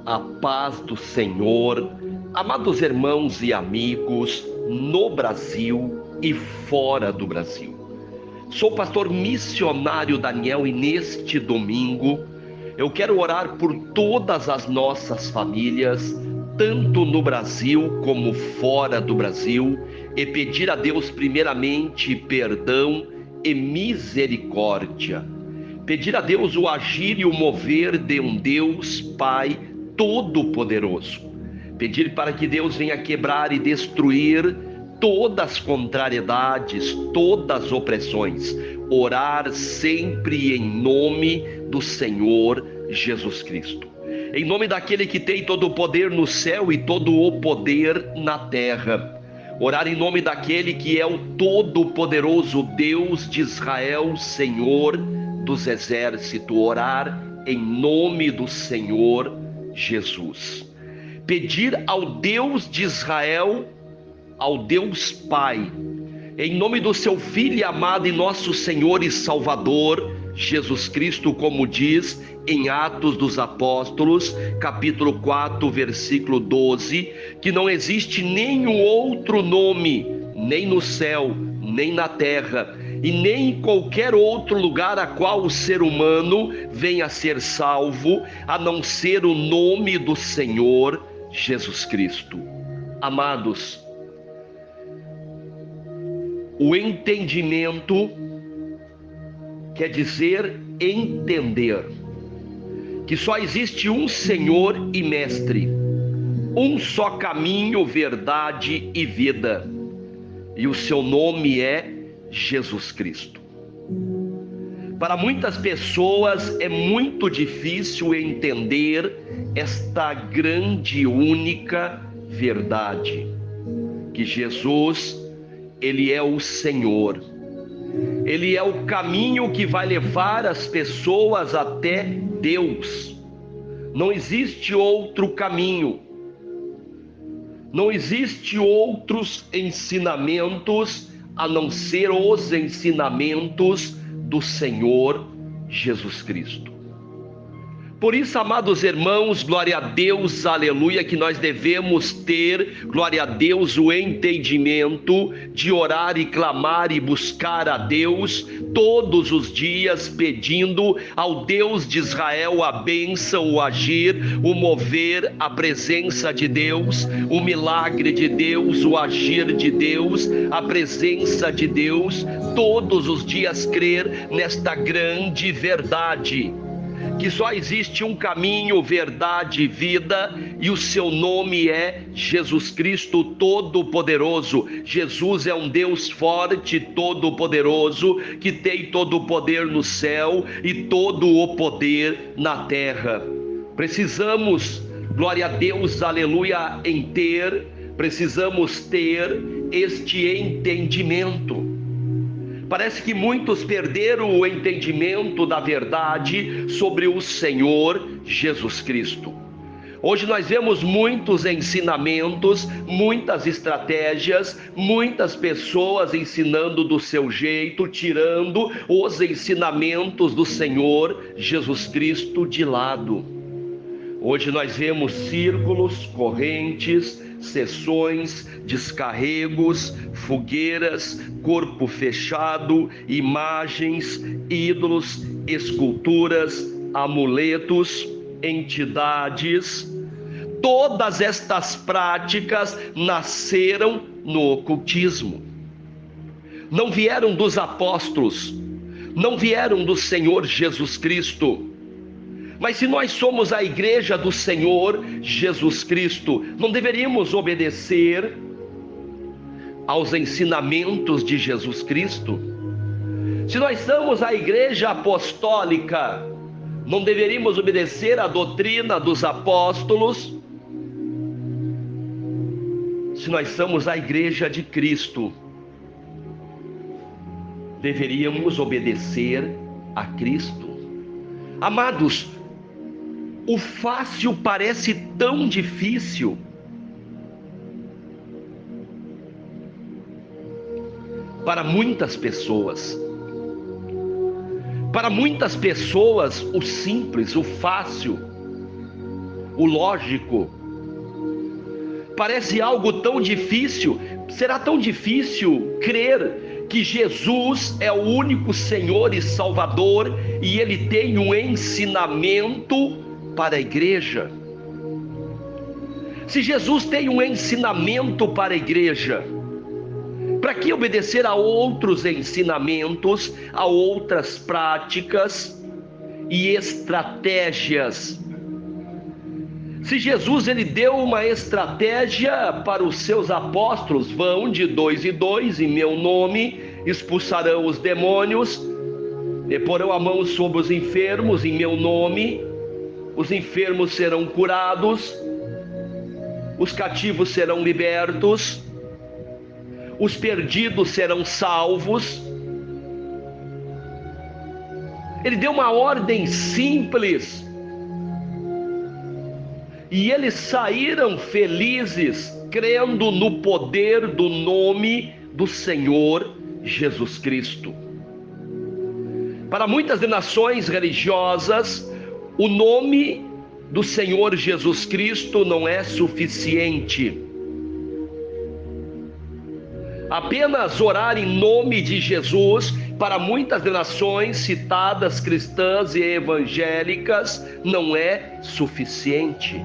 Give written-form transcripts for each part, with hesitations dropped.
A paz do Senhor, amados irmãos e amigos no Brasil e fora do Brasil. Sou o pastor missionário Daniel e neste domingo eu quero orar por todas as nossas famílias, tanto no Brasil como fora do Brasil, e pedir a Deus primeiramente perdão e misericórdia. Pedir a Deus o agir e o mover de um Deus Pai Todo-Poderoso. Pedir para que Deus venha quebrar e destruir todas as contrariedades, todas as opressões. Orar sempre em nome do Senhor Jesus Cristo. Em nome daquele que tem todo o poder no céu e todo o poder na terra. Orar em nome daquele que é o Todo-Poderoso Deus de Israel, Senhor dos exércitos. Orar em nome do Senhor Jesus. Pedir ao Deus de Israel, ao Deus Pai, em nome do seu Filho amado e nosso Senhor e Salvador, Jesus Cristo, como diz em Atos dos Apóstolos, capítulo 4, versículo 12, que não existe nenhum outro nome, nem no céu, nem na terra, e nem em qualquer outro lugar a qual o ser humano venha a ser salvo, a não ser o nome do Senhor Jesus Cristo. Amados, o entendimento quer dizer entender que só existe um Senhor e Mestre, um só caminho, verdade e vida, e o seu nome é Jesus Cristo. Para muitas pessoas é muito difícil entender esta grande e única verdade, que Jesus, Ele é o Senhor. Ele é o caminho que vai levar as pessoas até Deus. Não existe outro caminho. Não existe outros ensinamentos a não ser os ensinamentos do Senhor Jesus Cristo. Por isso, amados irmãos, glória a Deus, aleluia, que nós devemos ter, glória a Deus, o entendimento de orar e clamar e buscar a Deus todos os dias, pedindo ao Deus de Israel a bênção, o agir, o mover, a presença de Deus, o milagre de Deus, o agir de Deus, a presença de Deus, todos os dias crer nesta grande verdade, que só existe um caminho, verdade e vida, e o seu nome é Jesus Cristo Todo-Poderoso. Jesus é um Deus forte, todo-poderoso, que tem todo o poder no céu e todo o poder na terra. Precisamos, glória a Deus, aleluia, precisamos ter este entendimento. Parece que muitos perderam o entendimento da verdade sobre o Senhor Jesus Cristo. Hoje nós vemos muitos ensinamentos, muitas estratégias, muitas pessoas ensinando do seu jeito, tirando os ensinamentos do Senhor Jesus Cristo de lado. Hoje nós vemos círculos, correntes, sessões, descarregos, fogueiras, corpo fechado, imagens, ídolos, esculturas, amuletos, entidades. Todas estas práticas nasceram no ocultismo. Não vieram dos apóstolos, não vieram do Senhor Jesus Cristo. Mas se nós somos a igreja do Senhor Jesus Cristo, não deveríamos obedecer aos ensinamentos de Jesus Cristo? Se nós somos a igreja apostólica, não deveríamos obedecer à doutrina dos apóstolos? Se nós somos a igreja de Cristo, deveríamos obedecer a Cristo. Amados, o fácil parece tão difícil. Para muitas pessoas. Para muitas pessoas, o simples, o fácil, o lógico. Parece algo tão difícil. Será tão difícil crer que Jesus é o único Senhor e Salvador e Ele tem um ensinamento para a igreja? Se Jesus tem um ensinamento para a igreja, para que obedecer a outros ensinamentos, a outras práticas e estratégias? Se Jesus ele deu uma estratégia para os seus apóstolos: vão de 2 em 2 em meu nome, expulsarão os demônios, e porão a mão sobre os enfermos em meu nome, os enfermos serão curados, os cativos serão libertos, os perdidos serão salvos. Ele deu uma ordem simples, e eles saíram felizes, crendo no poder do nome do Senhor Jesus Cristo. Para muitas denominações religiosas, o nome do Senhor Jesus Cristo não é suficiente. Apenas orar em nome de Jesus, para muitas denominações citadas cristãs e evangélicas, não é suficiente.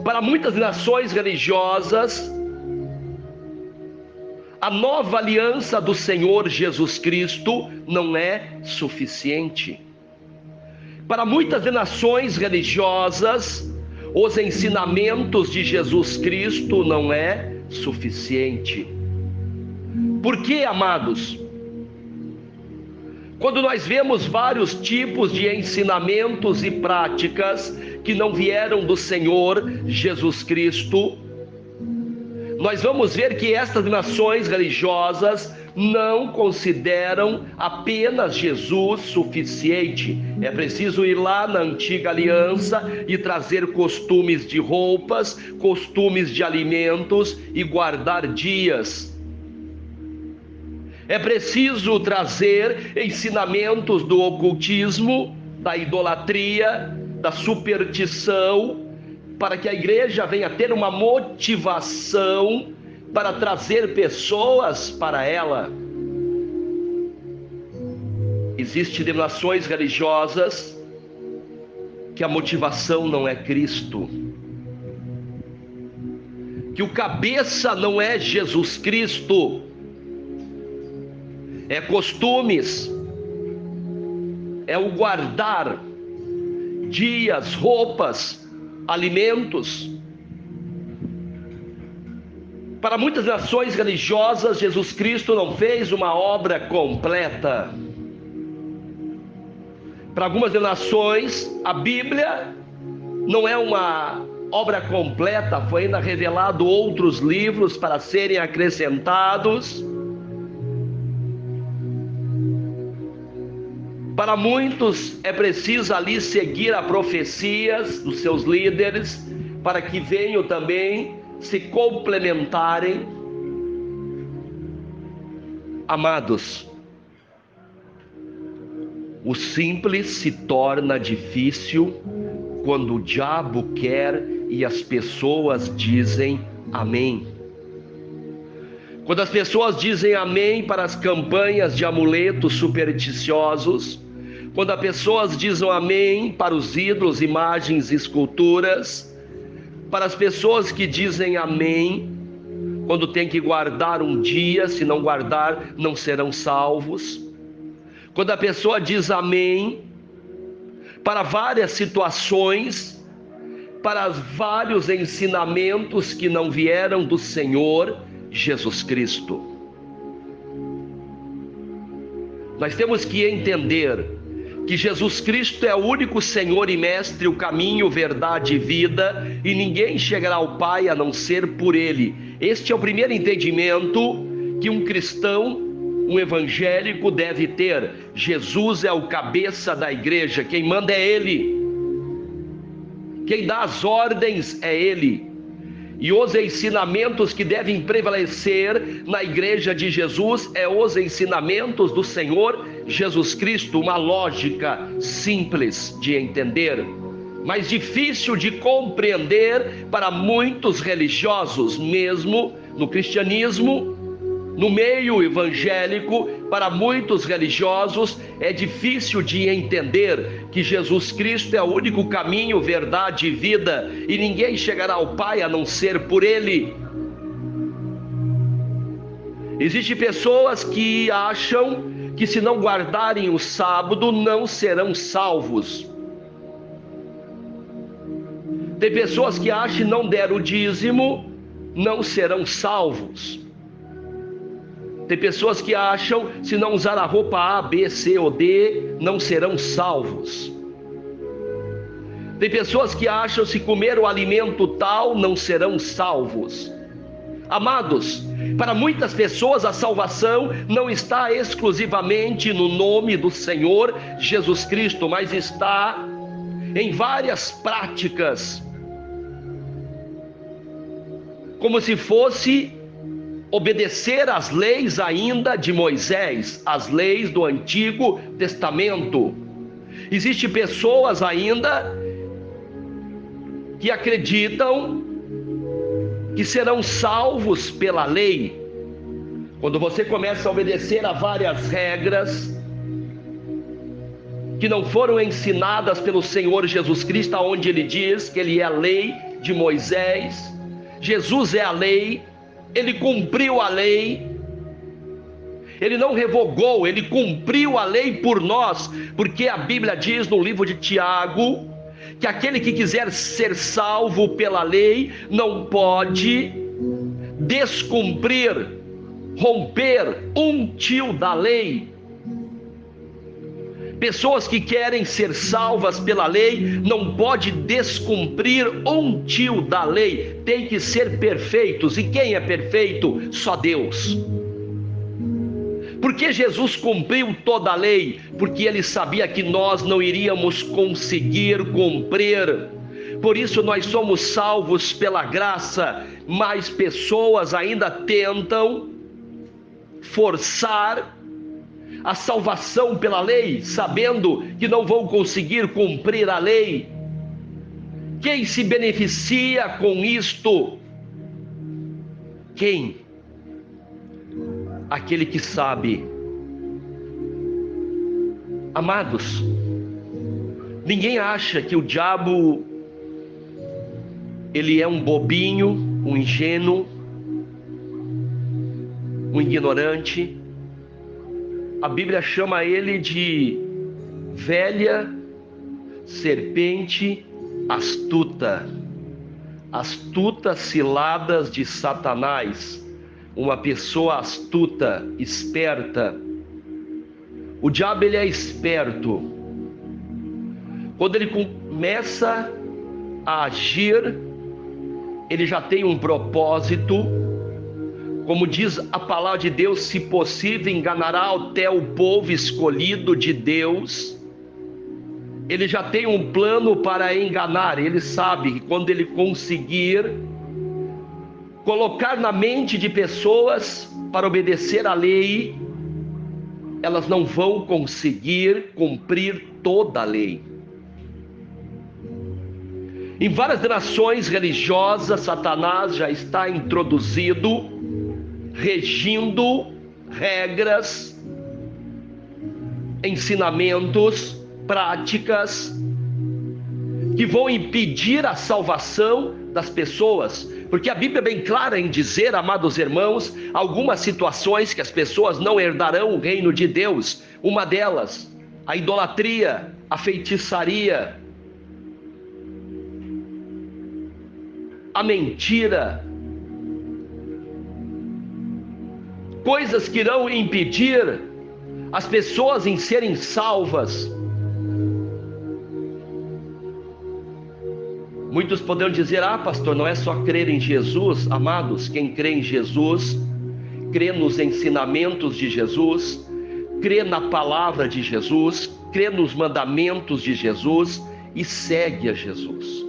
Para muitas nações religiosas, a nova aliança do Senhor Jesus Cristo não é suficiente. Para muitas nações religiosas, os ensinamentos de Jesus Cristo não é suficiente. Por que, amados? Quando nós vemos vários tipos de ensinamentos e práticas que não vieram do Senhor Jesus Cristo, nós vamos ver que estas nações religiosas não consideram apenas Jesus suficiente. É preciso ir lá na antiga aliança e trazer costumes de roupas, costumes de alimentos e guardar dias. É preciso trazer ensinamentos do ocultismo, da idolatria, da superstição, para que a igreja venha ter uma motivação para trazer pessoas para ela. Existem denominações religiosas que a motivação não é Cristo, que o cabeça não é Jesus Cristo, é costumes, é o guardar dias, roupas, alimentos. Para muitas nações religiosas, Jesus Cristo não fez uma obra completa. Para algumas nações, a Bíblia não é uma obra completa, foi ainda revelado outros livros para serem acrescentados. Para muitos é preciso ali seguir as profecias dos seus líderes, para que venham também se complementarem. Amados, o simples se torna difícil quando o diabo quer e as pessoas dizem amém. Quando as pessoas dizem amém para as campanhas de amuletos supersticiosos, quando as pessoas dizem amém para os ídolos, imagens, esculturas, para as pessoas que dizem amém quando tem que guardar um dia, se não guardar não serão salvos, quando a pessoa diz amém para várias situações, para vários ensinamentos que não vieram do Senhor Jesus Cristo. Nós temos que entender que Jesus Cristo é o único Senhor e Mestre, o caminho, verdade e vida, e ninguém chegará ao Pai a não ser por Ele. Este é o primeiro entendimento que um cristão, um evangélico deve ter. Jesus é o cabeça da igreja, quem manda é Ele, quem dá as ordens é Ele. E os ensinamentos que devem prevalecer na igreja de Jesus é os ensinamentos do Senhor Jesus Cristo, uma lógica simples de entender. mas difícil de compreender para muitos religiosos, mesmo no cristianismo, no meio evangélico. Para muitos religiosos é difícil de entender que Jesus Cristo é o único caminho, verdade e vida, e ninguém chegará ao Pai a não ser por Ele. Existem pessoas que acham que se não guardarem o sábado não serão salvos. Tem pessoas que acham que não der o dízimo não serão salvos. Tem pessoas que acham que se não usar a roupa A, B, C ou D não serão salvos. Tem pessoas que acham que se comer o alimento tal não serão salvos. Amados, para muitas pessoas a salvação não está exclusivamente no nome do Senhor Jesus Cristo, mas está em várias práticas, como se fosse obedecer às leis ainda de Moisés, as leis do Antigo Testamento. Existem pessoas ainda que acreditam que serão salvos pela lei. Quando você começa a obedecer a várias regras que não foram ensinadas pelo Senhor Jesus Cristo, onde Ele diz que Ele é a lei de Moisés, Jesus é a lei, Ele cumpriu a lei, Ele não revogou, Ele cumpriu a lei por nós, porque a Bíblia diz no livro de Tiago, que aquele que quiser ser salvo pela lei, não pode descumprir, romper um tio da lei. Pessoas que querem ser salvas pela lei, não pode descumprir um tio da lei, tem que ser perfeitos. E quem é perfeito? Só Deus. Por que Jesus cumpriu toda a lei? Porque Ele sabia que nós não iríamos conseguir cumprir. Por isso nós somos salvos pela graça, mas pessoas ainda tentam forçar a salvação pela lei, sabendo que não vão conseguir cumprir a lei. Quem se beneficia com isto? Quem? Aquele que sabe. Amados, ninguém acha que o diabo ele é um bobinho, um ingênuo, um ignorante. A Bíblia chama ele de velha serpente astuta, astutas ciladas de Satanás. Uma pessoa astuta, esperta. O diabo ele é esperto. Quando ele começa a agir, ele já tem um propósito. Como diz a palavra de Deus, se possível enganará até o povo escolhido de Deus. Ele já tem um plano para enganar. Ele sabe que quando ele conseguir colocar na mente de pessoas para obedecer à lei, elas não vão conseguir cumprir toda a lei. Em várias nações religiosas, Satanás já está introduzido, regindo regras, ensinamentos, práticas que vão impedir a salvação das pessoas. Porque a Bíblia é bem clara em dizer, amados irmãos, algumas situações que as pessoas não herdarão o reino de Deus. Uma delas, a idolatria, a feitiçaria, a mentira, coisas que irão impedir as pessoas em serem salvas. Muitos poderão dizer: ah, pastor, não é só crer em Jesus. Amados, quem crê em Jesus, crê nos ensinamentos de Jesus, crê na palavra de Jesus, crê nos mandamentos de Jesus e segue a Jesus.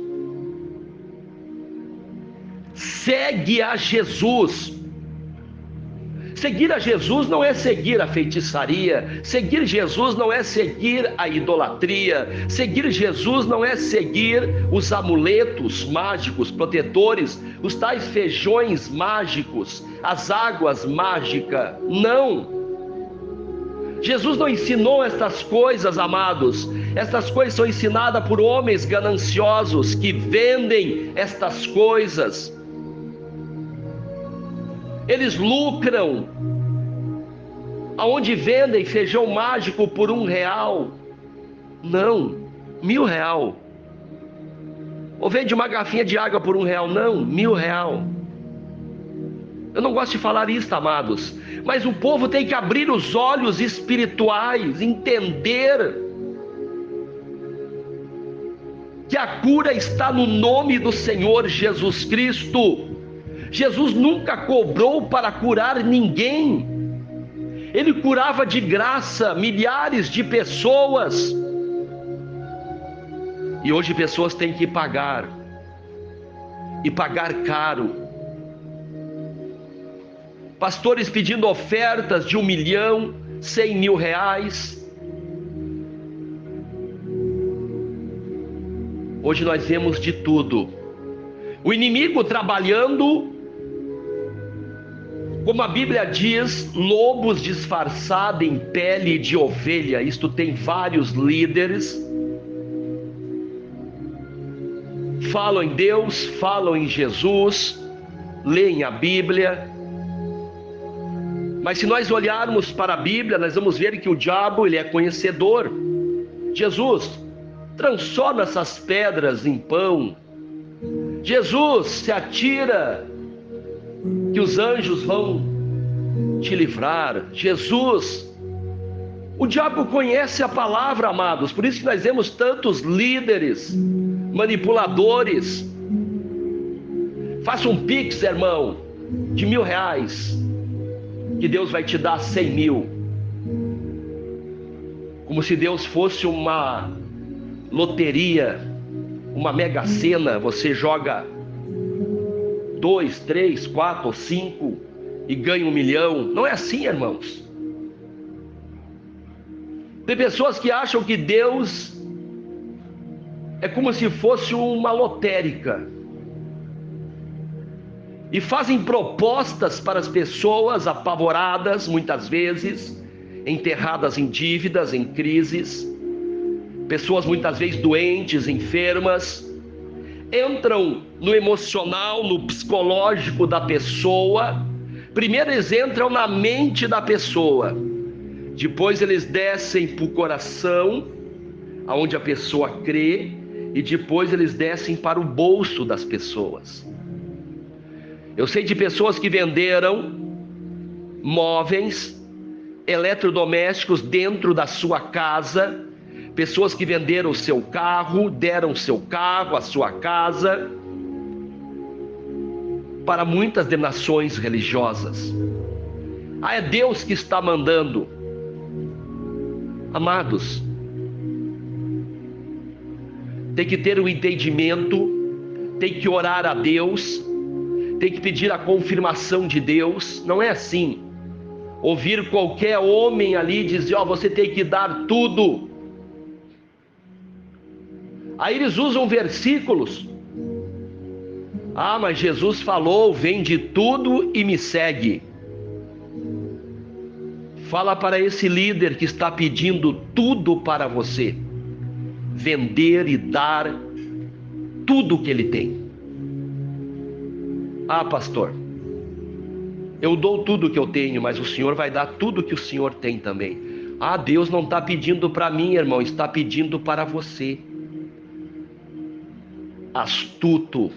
Segue a Jesus. Seguir a Jesus não é seguir a feitiçaria, seguir Jesus não é seguir a idolatria, seguir Jesus não é seguir os amuletos mágicos, protetores, os tais feijões mágicos, as águas mágicas, não. Jesus não ensinou estas coisas, amados. Estas coisas são ensinadas por homens gananciosos que vendem estas coisas. Eles lucram, aonde vendem feijão mágico por R$1, não, R$1.000. Ou vende uma garrafinha de água por R$1, não, R$1.000. Eu não gosto de falar isso, amados, mas o povo tem que abrir os olhos espirituais, entender que a cura está no nome do Senhor Jesus Cristo. Jesus nunca cobrou para curar ninguém. Ele curava de graça milhares de pessoas. E hoje pessoas têm que pagar, e pagar caro. Pastores pedindo ofertas de 1 milhão, 100 mil reais. Hoje nós vemos de tudo. O inimigo trabalhando, como a Bíblia diz, lobos disfarçados em pele de ovelha. Isto tem vários líderes. Falam em Deus, falam em Jesus, leem a Bíblia. Mas se nós olharmos para a Bíblia, nós vamos ver que o diabo, ele é conhecedor. Jesus, transforma essas pedras em pão. Jesus, se atira, que os anjos vão te livrar. Jesus, o diabo conhece a palavra, amados. Por isso que nós vemos tantos líderes, manipuladores. Faça um pix, irmão, de R$1.000, que Deus vai te dar 100 mil. Como se Deus fosse uma loteria, uma mega sena. Você joga 2, 3, 4 ou 5 e ganha 1 milhão. Não é assim, irmãos. Tem pessoas que acham que Deus é como se fosse uma lotérica, e fazem propostas para as pessoas apavoradas, muitas vezes enterradas em dívidas, em crises, pessoas muitas vezes doentes, enfermas, entram no emocional, no psicológico da pessoa. Primeiro eles entram na mente da pessoa, depois eles descem para o coração, aonde a pessoa crê, e depois eles descem para o bolso das pessoas. Eu sei de pessoas que venderam móveis, eletrodomésticos dentro da sua casa, pessoas que venderam o seu carro, deram o seu carro, a sua casa, para muitas denominações religiosas. Ah, é Deus que está mandando. Amados, tem que ter um entendimento, tem que orar a Deus, tem que pedir a confirmação de Deus. Não é assim, ouvir qualquer homem ali dizer, ó, você tem que dar tudo. Aí eles usam versículos. Ah, mas Jesus falou, vende tudo e me segue. Fala para esse líder que está pedindo tudo para você, vender e dar tudo que ele tem. Ah, pastor, eu dou tudo que eu tenho, mas o Senhor vai dar tudo que o Senhor tem também. Ah, Deus não está pedindo para mim, irmão, está pedindo para você. Astuto.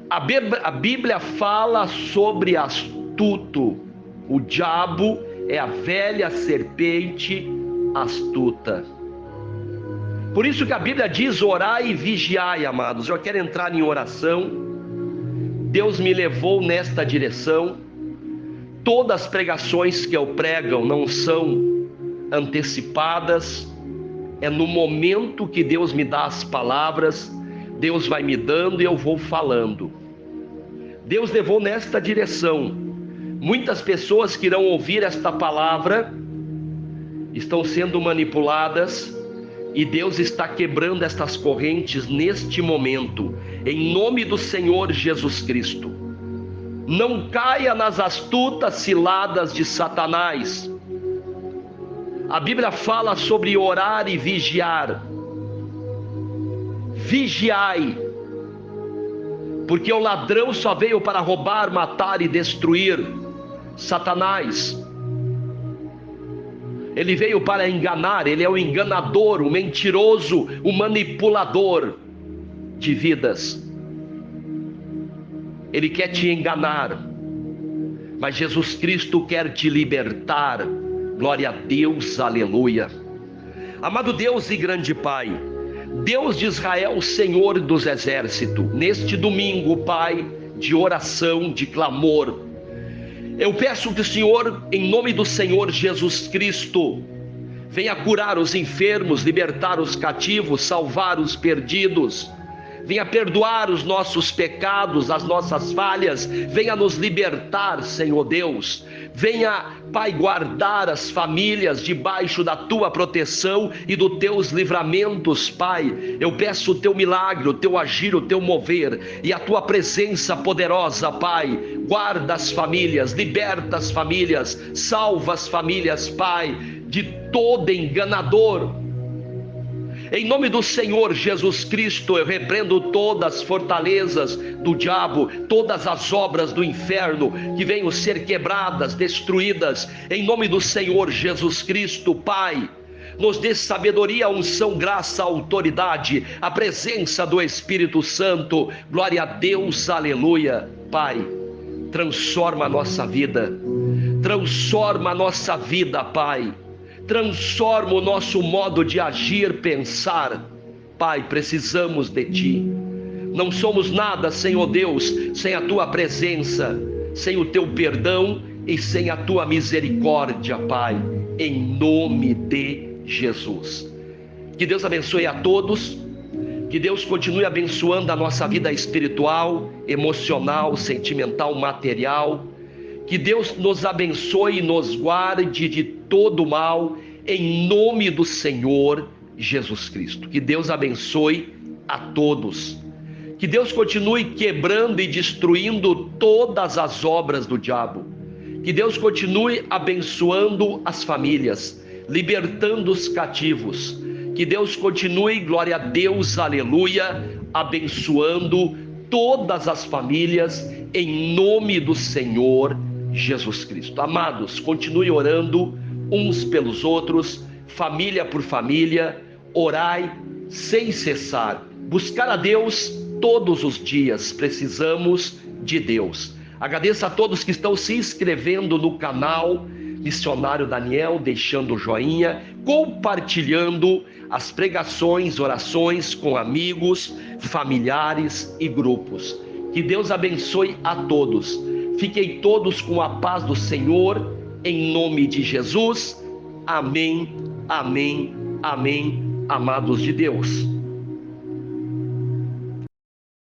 A Bíblia fala sobre astuto. O diabo é a velha serpente astuta. Por isso que a Bíblia diz, orai e vigiai, amados. Eu quero entrar em oração. Deus me levou nesta direção. Todas as pregações que eu prego não são antecipadas. É no momento que Deus me dá as palavras, Deus vai me dando e eu vou falando. Deus levou nesta direção. Muitas pessoas que irão ouvir esta palavra estão sendo manipuladas, e Deus está quebrando estas correntes neste momento, em nome do Senhor Jesus Cristo. Não caia nas astutas ciladas de Satanás. A Bíblia fala sobre orar e vigiar. Vigiai, porque o ladrão só veio para roubar, matar e destruir. Satanás, ele veio para enganar, ele é o enganador, o mentiroso, o manipulador de vidas. Ele quer te enganar, mas Jesus Cristo quer te libertar. Glória a Deus, aleluia. Amado Deus e grande Pai, Deus de Israel, Senhor dos exércitos, neste domingo, Pai, de oração, de clamor, eu peço que o Senhor, em nome do Senhor Jesus Cristo, venha curar os enfermos, libertar os cativos, salvar os perdidos. Venha perdoar os nossos pecados, as nossas falhas. Venha nos libertar, Senhor Deus. Venha, Pai, guardar as famílias debaixo da Tua proteção e dos Teus livramentos, Pai. Eu peço o Teu milagre, o Teu agir, o Teu mover e a Tua presença poderosa, Pai. Guarda as famílias, liberta as famílias, salva as famílias, Pai, de todo enganador. Em nome do Senhor Jesus Cristo, eu repreendo todas as fortalezas do diabo, todas as obras do inferno que venham ser quebradas, destruídas. Em nome do Senhor Jesus Cristo, Pai, nos dê sabedoria, unção, graça, autoridade, a presença do Espírito Santo. Glória a Deus, aleluia. Pai, transforma a nossa vida, transforma a nossa vida, Pai. Transforma o nosso modo de agir, pensar. Pai, precisamos de Ti. Não somos nada, Senhor Deus, sem a Tua presença, sem o Teu perdão e sem a Tua misericórdia, Pai, em nome de Jesus. Que Deus abençoe a todos, que Deus continue abençoando a nossa vida espiritual, emocional, sentimental, material. Que Deus nos abençoe e nos guarde de todo mal, em nome do Senhor Jesus Cristo. Que Deus abençoe a todos. Que Deus continue quebrando e destruindo todas as obras do diabo. Que Deus continue abençoando as famílias, libertando os cativos. Que Deus continue, glória a Deus, aleluia, abençoando todas as famílias, em nome do Senhor Jesus Cristo. Amados, continue orando uns pelos outros, família por família. Orai sem cessar. Buscar a Deus todos os dias. Precisamos de Deus. Agradeço a todos que estão se inscrevendo no canal Missionário Daniel, deixando o joinha, compartilhando as pregações, orações com amigos, familiares e grupos. Que Deus abençoe a todos. Fiquem todos com a paz do Senhor, em nome de Jesus. Amém, amém, amém, amados de Deus.